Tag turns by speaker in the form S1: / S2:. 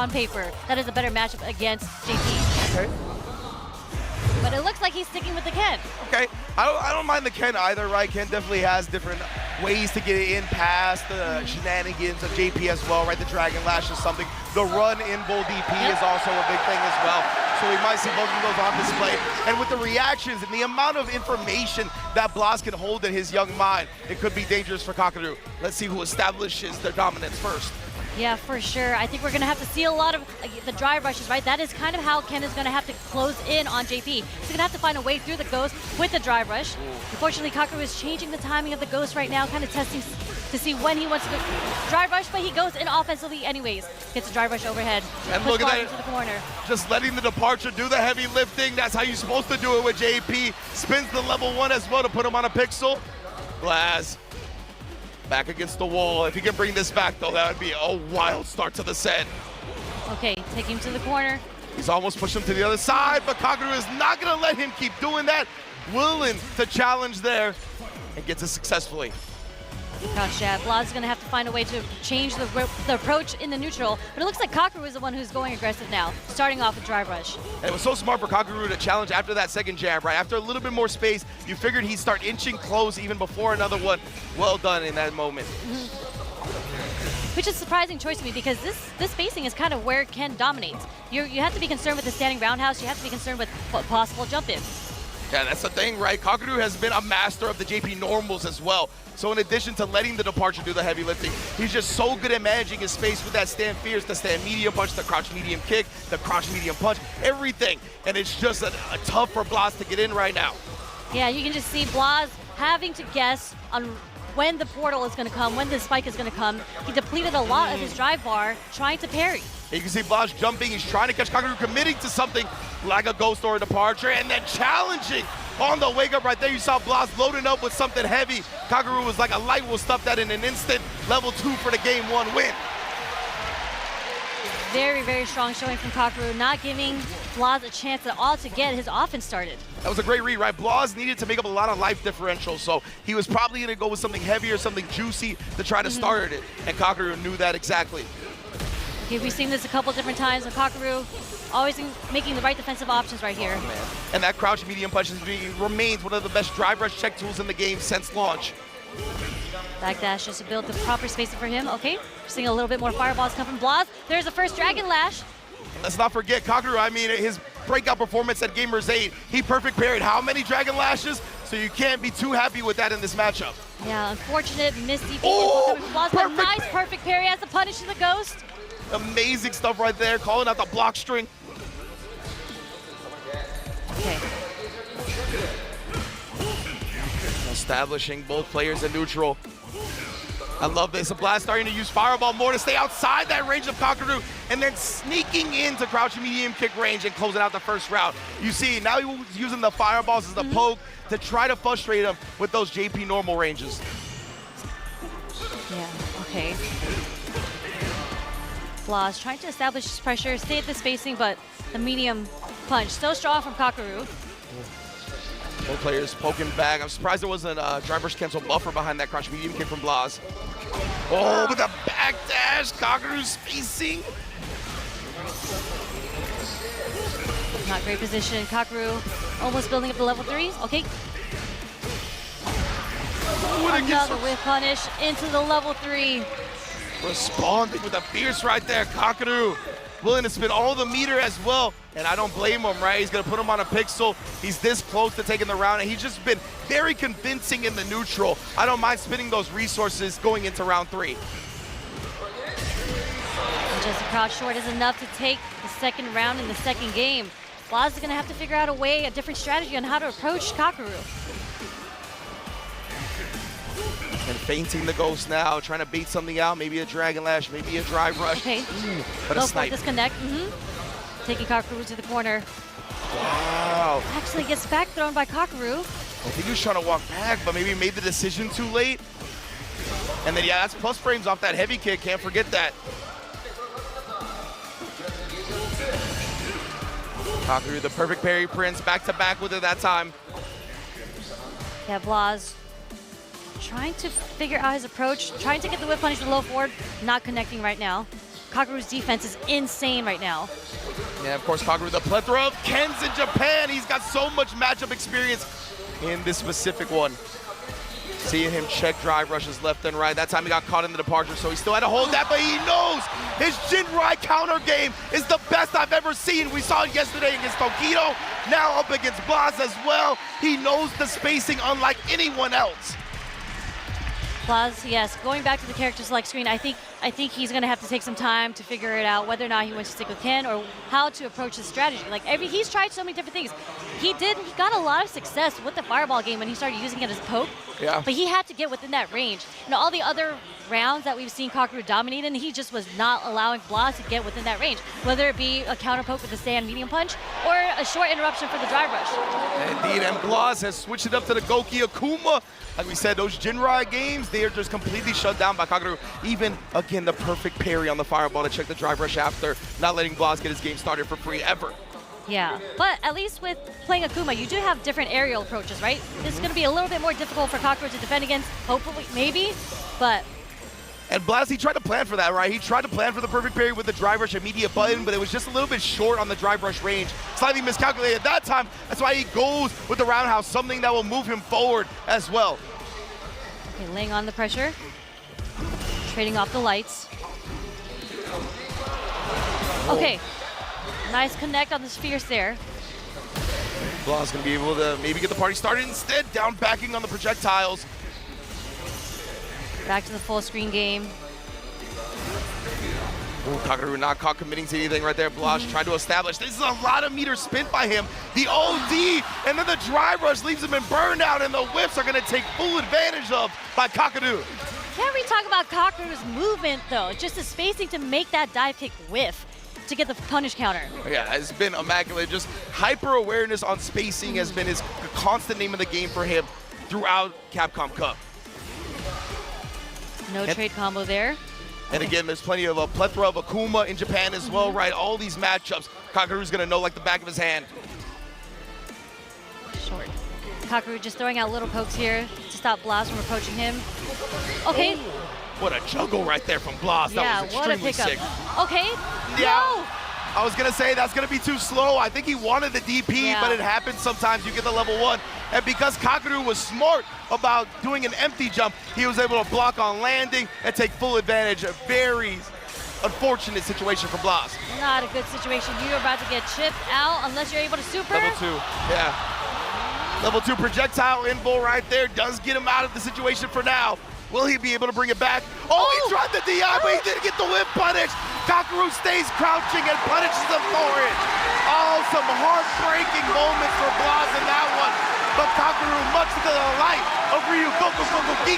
S1: on paper, that is a better matchup against JP.
S2: Okay.
S1: But it looks like he's sticking with the Ken.
S2: Okay, I don't mind the Ken either, right? Ken definitely has different ways to get in past the shenanigans of JP as well, right? The Dragon Lash is something. The run in bull DP is also a big thing as well. So we might see both of those on display. And with the reactions and the amount of information that BLAZ can hold in his young mind, it could be dangerous for KAKERU. Let's see who establishes their dominance first.
S1: Yeah, for sure. I think we're going to have to see a lot of the drive rushes, right? That is kind of how Ken is going to have to close in on JP. He's going to have to find a way through the Ghost with the drive rush. Unfortunately, KAKERU is changing the timing of the Ghost right now, kind of testing to see when he wants to drive rush, but he goes in offensively anyways. Gets a drive rush overhead.
S2: And look at that.
S1: Into the corner.
S2: Just letting the departure do the heavy lifting. That's how you're supposed to do it with JP. Spins the level 1 as well to put him on a pixel. BLAZ back against the wall. If he can bring this back, though, that would be a wild start to the set.
S1: Okay, take him to the corner.
S2: He's almost pushed him to the other side, but KAKERU is not going to let him keep doing that. Willing to challenge there and gets it successfully.
S1: Gosh, yeah, BLAZ is going to have to find a way to change the approach in the neutral, but it looks like KAKERU is the one who's going aggressive now, starting off with drive rush.
S2: And it was so smart for KAKERU to challenge after that second jab, right? After a little bit more space, you figured he'd start inching close even before another one. Well done in that moment.
S1: Which is a surprising choice to me because this spacing is kind of where Ken dominates. You have to be concerned with the standing roundhouse, you have to be concerned with possible jump-ins.
S2: Yeah, that's the thing, right? KAKERU has been a master of the JP normals as well. So in addition to letting the departure do the heavy lifting, he's just so good at managing his space with that stand fierce, the stand medium punch, the crouch medium kick, the crouch medium punch, everything. And it's just a tough for BLAZ to get in right now.
S1: Yeah, you can just see BLAZ having to guess on when the portal is going to come, when the spike is going to come. He depleted a lot of his drive bar trying to parry.
S2: You can see BLAZ jumping, he's trying to catch KAKERU, committing to something like a ghost or a departure, and then challenging on the wake up right there. You saw BLAZ loading up with something heavy. KAKERU was like a light, will stuff that in an instant. Level 2 for the game 1 win.
S1: Very, very strong showing from KAKERU, not giving BLAZ a chance at all to get his offense started.
S2: That was a great read, right? BLAZ needed to make up a lot of life differential, so he was probably going to go with something heavier, something juicy to try to start it, and KAKERU knew that exactly.
S1: Okay, we've seen this a couple different times with KAKERU, always making the right defensive options right here.
S2: Oh, man. And that crouch medium punch remains one of the best drive rush check tools in the game since launch.
S1: Backdash just to build the proper spacing for him. Okay, seeing a little bit more fireballs come from BLAZ. There's the first Dragon Lash.
S2: Let's not forget KAKERU, I mean, his breakout performance at Gamers 8, he perfect parried how many Dragon Lashes? So you can't be too happy with that in this matchup.
S1: Yeah, unfortunate misty coming from BLAZ, but nice perfect parry as the punish to the Ghost.
S2: Amazing stuff right there, calling out the block string.
S1: Okay.
S2: Establishing both players in neutral. I love this. BLAZ starting to use Fireball more to stay outside that range of KAKERU and then sneaking into crouch medium kick range and closing out the first round. You see, now he's using the Fireballs as the poke to try to frustrate him with those JP normal ranges.
S1: Yeah, okay. BLAZ trying to establish his pressure, stay at the spacing, but the medium punch so strong from KAKERU.
S2: Both players poking back. I'm surprised there wasn't a driver's cancel buffer behind that crouch medium kick from BLAZ. Oh, with a backdash, KAKERU spacing.
S1: Not great position. KAKERU almost building up the level 3s. Okay. Another whip punish into the level 3.
S2: Responding with a fierce right there, KAKERU. Willing to spin all the meter as well, and I don't blame him, right? He's gonna put him on a pixel. He's this close to taking the round, and he's just been very convincing in the neutral. I don't mind spinning those resources going into round 3.
S1: And just a crouch short is enough to take the second round in the second game. BLAZ is gonna have to figure out a different strategy on how to approach KAKERU.
S2: And feinting the Ghost now, trying to bait something out, maybe a Dragon Lash, maybe a Drive Rush.
S1: Okay,
S2: But a snipe.
S1: Disconnect, taking KAKERU to the corner.
S2: Wow.
S1: Actually gets back thrown by KAKERU.
S2: I think he was trying to walk back, but maybe made the decision too late. And then, yeah, that's plus frames off that heavy kick, can't forget that. KAKERU, the perfect parry prince, back to back with it that time.
S1: Yeah, BLAZ trying to figure out his approach, trying to get the whip punish with low forward, not connecting right now. KAKERU's defense is insane right now.
S2: Yeah, of course, KAKERU, the plethora of Kens in Japan. He's got so much matchup experience in this specific one. Seeing him check drive rushes left and right. That time he got caught in the departure, so he still had to hold that, but he knows his Jinrai counter game is the best I've ever seen. We saw it yesterday against Tokido, now up against BLAZ as well. He knows the spacing unlike anyone else.
S1: BLAZ, yes, going back to the character select screen, I think he's going to have to take some time to figure it out whether or not he wants to stick with Ken or how to approach his strategy. Like he's tried so many different things. He got a lot of success with the fireball game when he started using it as poke.
S2: Yeah.
S1: But he had to get within that range. You know, all the other rounds that we've seen KAKERU dominate in, he just was not allowing BLAZ to get within that range, whether it be a counter poke with the stand medium punch or a short interruption for the drive rush.
S2: Indeed, and BLAZ has switched it up to the Goki Akuma. Like we said, those Jinrai games, they are just completely shut down by KAKERU. Even, again, the perfect parry on the fireball to check the drive rush after, not letting BLAZ get his game started for free ever.
S1: Yeah, but at least with playing Akuma, you do have different aerial approaches, right? This is going to be a little bit more difficult for KAKERU to defend against, hopefully, maybe, but...
S2: And BLAZ, he tried to plan for that, right? He tried to plan for the perfect parry with the drive rush immediate button, but it was just a little bit short on the drive rush range. Slightly miscalculated at that time. That's why he goes with the roundhouse, something that will move him forward as well.
S1: Okay, laying on the pressure. Trading off the lights. Okay. Nice connect on the spheres there.
S2: BLAZ gonna be able to maybe get the party started instead, down backing on the projectiles.
S1: Back to the full screen game.
S2: Ooh, KAKERU not caught committing to anything right there. BLAZ tried to establish. This is a lot of meters spent by him. The OD, and then the drive rush leaves him in burnout, and the whips are gonna take full advantage of by KAKERU.
S1: Can't we talk about KAKERU's movement, though? Just the spacing to make that dive kick whiff to get the punish counter.
S2: Yeah, it's been immaculate. Just hyper-awareness on spacing has been his constant name of the game for him throughout Capcom Cup.
S1: No trade combo there.
S2: And again, there's plenty of a plethora of Akuma in Japan as well, right? All these matchups, KAKERU's gonna know like the back of his hand.
S1: Short. KAKERU just throwing out little pokes here to stop BLAZ from approaching him. Okay.
S2: Ooh, what a juggle right there from BLAZ.
S1: Yeah,
S2: that was
S1: what a
S2: extremely
S1: pickup.
S2: sick.
S1: Okay.
S2: Yeah.
S1: No.
S2: I was gonna say that's gonna be too slow. I think he wanted the DP, but it happens sometimes. You get the level 1. And because KAKERU was smart about doing an empty jump, he was able to block on landing and take full advantage. A very unfortunate situation for BLAZ.
S1: Not a good situation. You're about to get chipped out unless you're able to super.
S2: Level 2, yeah. Level 2 projectile invo right there does get him out of the situation for now. Will he be able to bring it back? Oh, he tried the DI, but he didn't get the whip punish. KAKERU stays crouching and punishes him for it. Oh, some heartbreaking moments for BLAZ in that one. But KAKERU, much to the delight of Ryu Goku Geek.